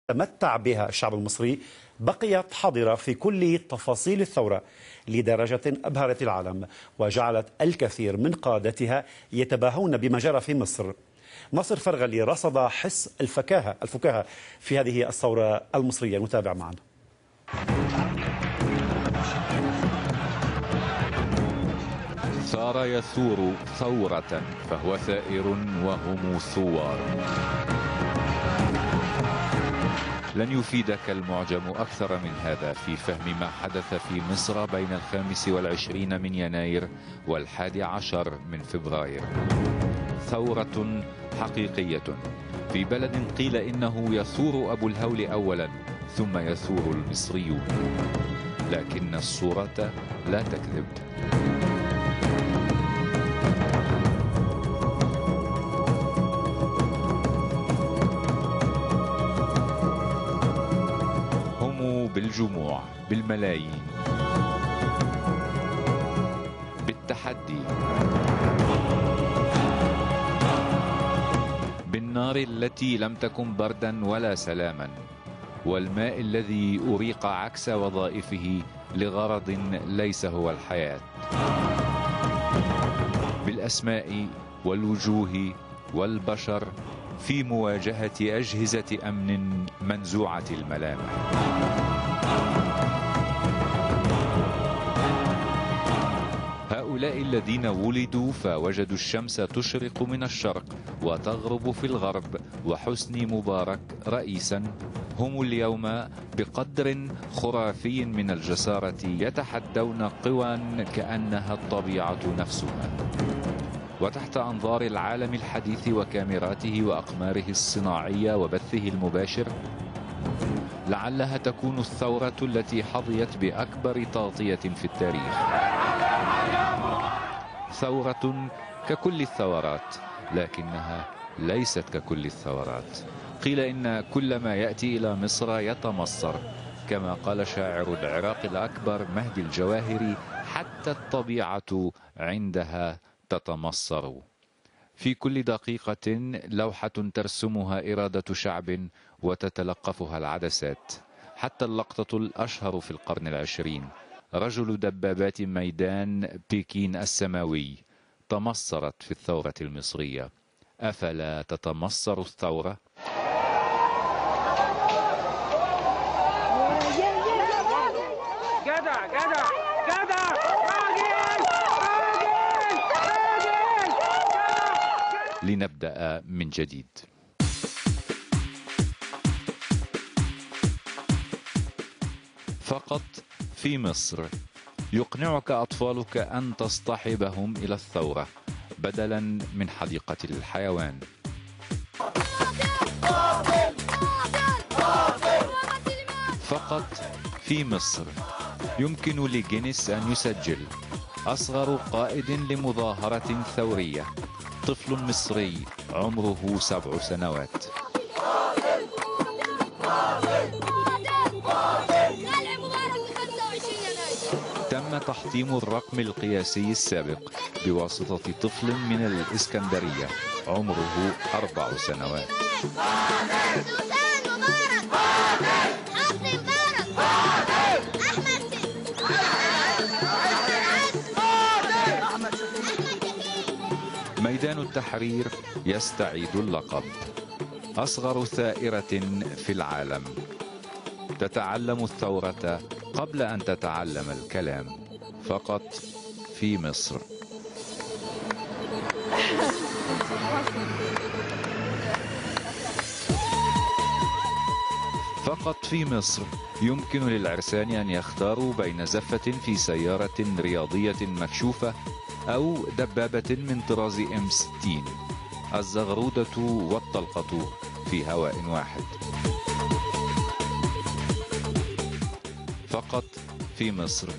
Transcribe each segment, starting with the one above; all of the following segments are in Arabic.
تمتع بها الشعب المصري بقيت حاضرة في كل تفاصيل الثورة لدرجة أبهرت العالم وجعلت الكثير من قادتها يتباهون بما جرى في مصر. ناصر فرغلي رصد حس الفكاهة في هذه الثورة المصرية. نتابع معنا. ثار يثور ثورة فهو ثائر وهم ثوار. لن يفيدك المعجم أكثر من هذا في فهم ما حدث في مصر بين 25 من يناير و11 من فبراير. ثورة حقيقية في بلد قيل إنه يثور أبو الهول أولا ثم يثور المصريون، لكن الصورة لا تكذب. هم بالجموع، بالملايين، بالتحدي، بالنار التي لم تكن بردا ولا سلاما، والماء الذي أريق عكس وظائفه لغرض ليس هو الحياة، بالأسماء والوجوه والبشر في مواجهة أجهزة أمن منزوعة الملامح. هؤلاء الذين ولدوا فوجدوا الشمس تشرق من الشرق وتغرب في الغرب وحسني مبارك رئيسا، هم اليوم بقدر خرافي من الجسارة يتحدون قوى كأنها الطبيعة نفسها، وتحت أنظار العالم الحديث وكاميراته وأقماره الصناعية وبثه المباشر لعلها تكون الثورة التي حظيت بأكبر تغطية في التاريخ. ثورة ككل الثورات، لكنها ليست ككل الثورات. قيل إن كل ما يأتي إلى مصر يتمصر، كما قال شاعر العراق الأكبر مهدي الجواهري: حتى الطبيعة عندها تتمصر. في كل دقيقة لوحة ترسمها إرادة شعب وتتلقفها العدسات. حتى اللقطة الأشهر في القرن العشرين، رجل دبابات ميدان بكين السماوي، تمصرت في الثورة المصرية. أفلا تتمصر الثورة؟ جدع جدع جدع. لنبدأ من جديد. فقط في مصر يقنعك أطفالك أن تصطحبهم إلى الثورة بدلا من حديقة الحيوان. فقط في مصر يمكن لجينيس أن يسجل أصغر قائد لمظاهرة ثورية، طفل مصري عمره 7 سنوات. تم تحطيم الرقم القياسي السابق بواسطة طفل من الإسكندرية عمره 4 سنوات. ميدان التحرير يستعيد اللقب، أصغر ثائرة في العالم. تتعلم الثورة قبل أن تتعلم الكلام، فقط في مصر. فقط في مصر يمكن للعرسان أن يختاروا بين زفة في سيارة رياضية مكشوفة أو دبابة من طراز M60، الزغرودة والطلقة في هواء واحد. فقط في مصر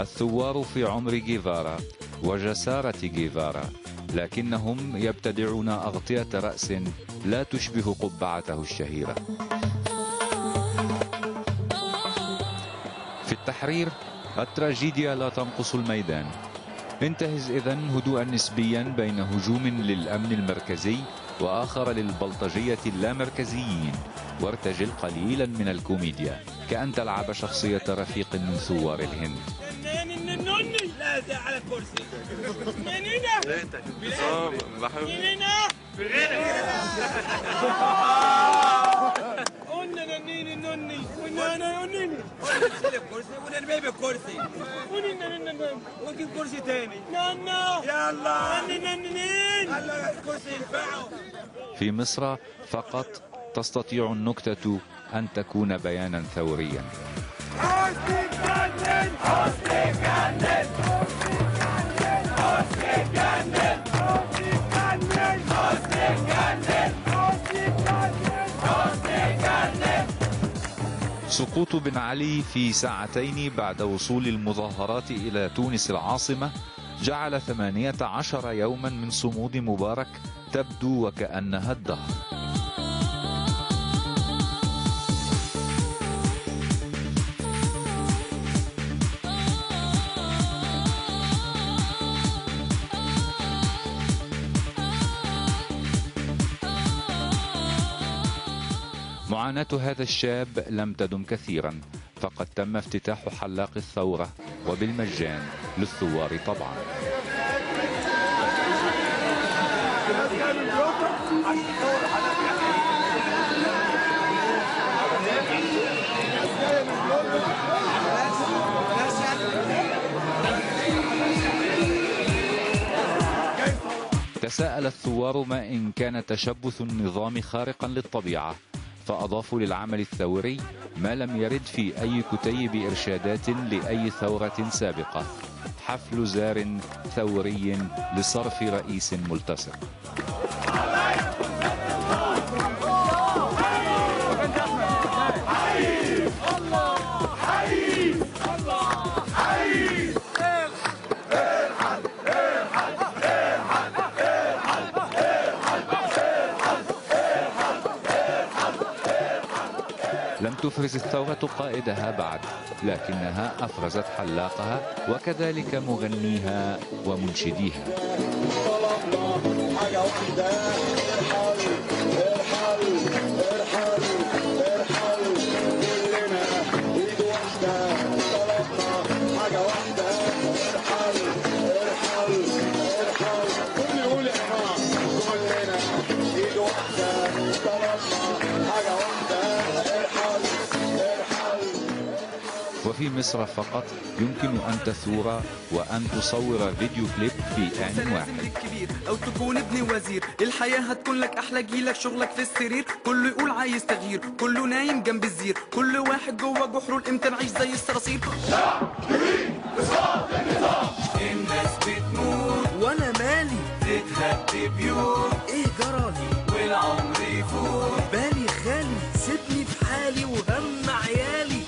الثوار في عمر جيفارا وجسارة جيفارا، لكنهم يبتدعون أغطية رأس لا تشبه قبعته الشهيرة. في التحرير التراجيديا لا تنقص الميدان. انتهز إذن هدوءا نسبيا بين هجوم للأمن المركزي وآخر للبلطجية اللامركزيين وارتجل قليلا من الكوميديا كأن تلعب شخصية رفيق من ثوار الهند. في مصر فقط تستطيع النكتة أن تكون بيانا ثوريا. سقوط بن علي في ساعتين بعد وصول المظاهرات إلى تونس العاصمة جعل 18 يوما من صمود مبارك تبدو وكأنها الدهر. معاناة هذا الشاب لم تدم كثيرا، فقد تم افتتاح حلاق الثورة وبالمجان للثوار طبعا. تساءل الثوار ما إن كان تشبث النظام خارقا للطبيعة، فأضافوا للعمل الثوري ما لم يرد في أي كتيب إرشادات لأي ثورة سابقة: حفل زار ثوري لصرف رئيس ملتصق. لم تفرز الثورة قائدها بعد، لكنها أفرزت حلاقها وكذلك مغنيها ومنشديها. وفي مصر فقط يمكن أن تثور وأن تصور فيديو كليب في آن واحد. أو تكون ابن وزير، الحياة هتكون لك أحلى، جيلك شغلك في السرير، كله يقول عايز تغيير، كله نايم جنب الزير، كل واحد جوه جحره الإمتى نعيش زي الصراصير. الناس بتموت وأنا مالي، تتهد بيوت، إيه جرالي والعمر يفوت، بالي خالي سيبني في حالي وهم عيالي.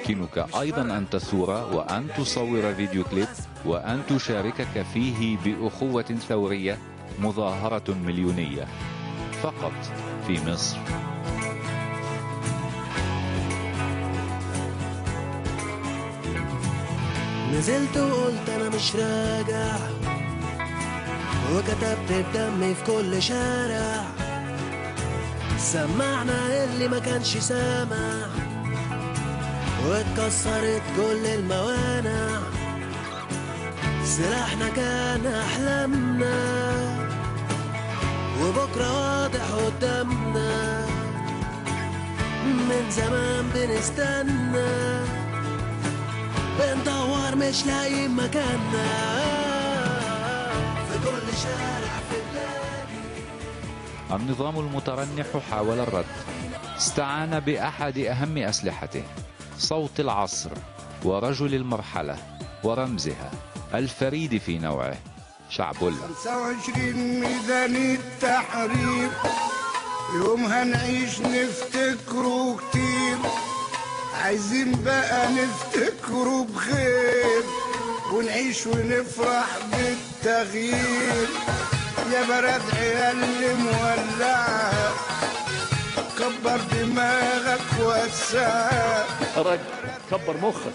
يمكنك أيضا أن تثور وأن تصور فيديو كليب وأن تشاركك فيه بأخوة ثورية، مظاهرة مليونية فقط في مصر. نزلت وقلت أنا مش راجع، وكتبت بدمي في كل شارع، سمعنا اللي ما كانش سامع، واتكسرت كل الموانع، سلاحنا كان أحلامنا، وبكرة واضح قدامنا، من زمان بنستنى، بندور مش لاقيين مكاننا، في كل شارع في بلادي. النظام المترنح حاول الرد، استعان بأحد أهم أسلحته، صوت العصر ورجل المرحلة ورمزها الفريد في نوعه، شعبولة. 25 ميدان التحرير، يوم هنعيش نفتكره كتير، عايزين بقى نفتكره بخير، ونعيش ونفرح بالتغيير، يا بلد عيال اللي مولعة، كبر دماغك وسعها، راجل كبر مخك،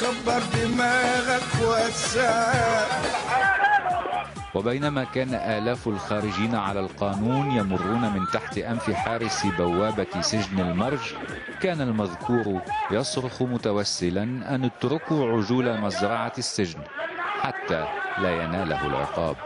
كبر دماغك وسعها. وبينما كان آلاف الخارجين على القانون يمرون من تحت أنف حارس بوابة سجن المرج، كان المذكور يصرخ متوسلا أن اتركوا عجول مزرعة السجن حتى لا يناله العقاب.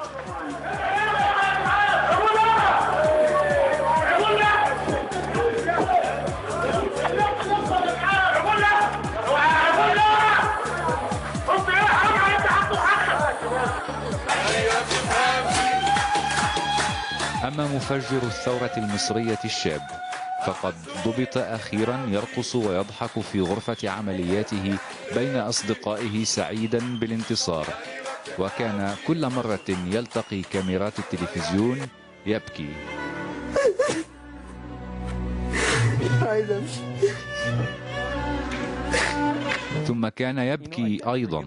أما مفجر الثورة المصرية الشاب فقد ضبط أخيرا يرقص ويضحك في غرفة عملياته بين أصدقائه سعيدا بالانتصار، وكان كل مرة يلتقي كاميرات التلفزيون يبكي. ثم كان يبكي أيضا.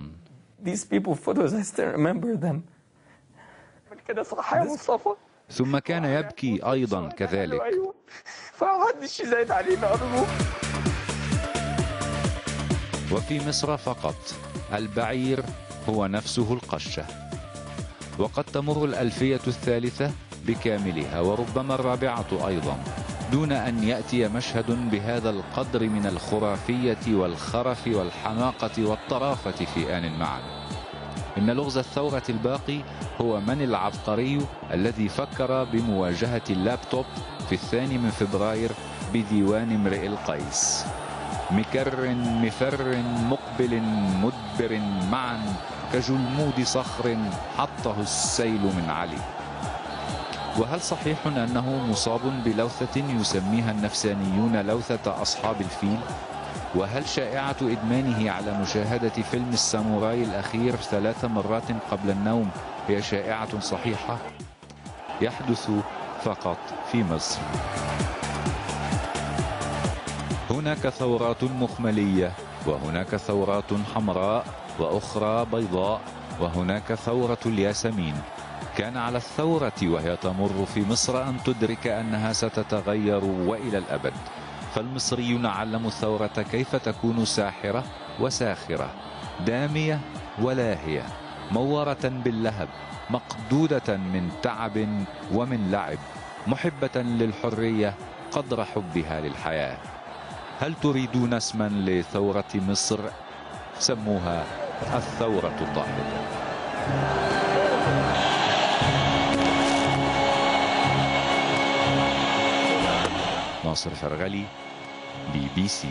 ثم كان يبكي أيضا كذلك. فمحدش يزايد علينا أرجوك. وفي مصر فقط البعير هو نفسه القشة، وقد تمر الألفية الثالثة بكاملها وربما الرابعة أيضا دون أن يأتي مشهد بهذا القدر من الخرافية والخرف والحماقة والطرافة في آن معا. إن لغز الثورة الباقي هو من العبقري الذي فكر بمواجهة اللابتوب في 2 فبراير بديوان امرئ القيس. مكر مفر مقبل مدبر معا كجلمود صخر حطه السيل من علي. وهل صحيح أنه مصاب بلوثة يسميها النفسانيون لوثة أصحاب الفيل؟ وهل شائعة إدمانه على مشاهدة فيلم الساموراي الأخير 3 مرات قبل النوم هي شائعة صحيحة؟ يحدث فقط في مصر. هناك ثورات مخملية، وهناك ثورات حمراء وأخرى بيضاء، وهناك ثورة الياسمين. كان على الثورة وهي تمر في مصر أن تدرك أنها ستتغير وإلى الأبد. فالمصريون علموا الثورة كيف تكون ساحرة وساخرة، دامية ولاهية، مورة باللهب، مقدودة من تعب ومن لعب، محبة للحرية قدر حبها للحياة. هل تريدون اسما لثورة مصر؟ سموها الثورة الطاهرة. ناصر فرغلي، BBC.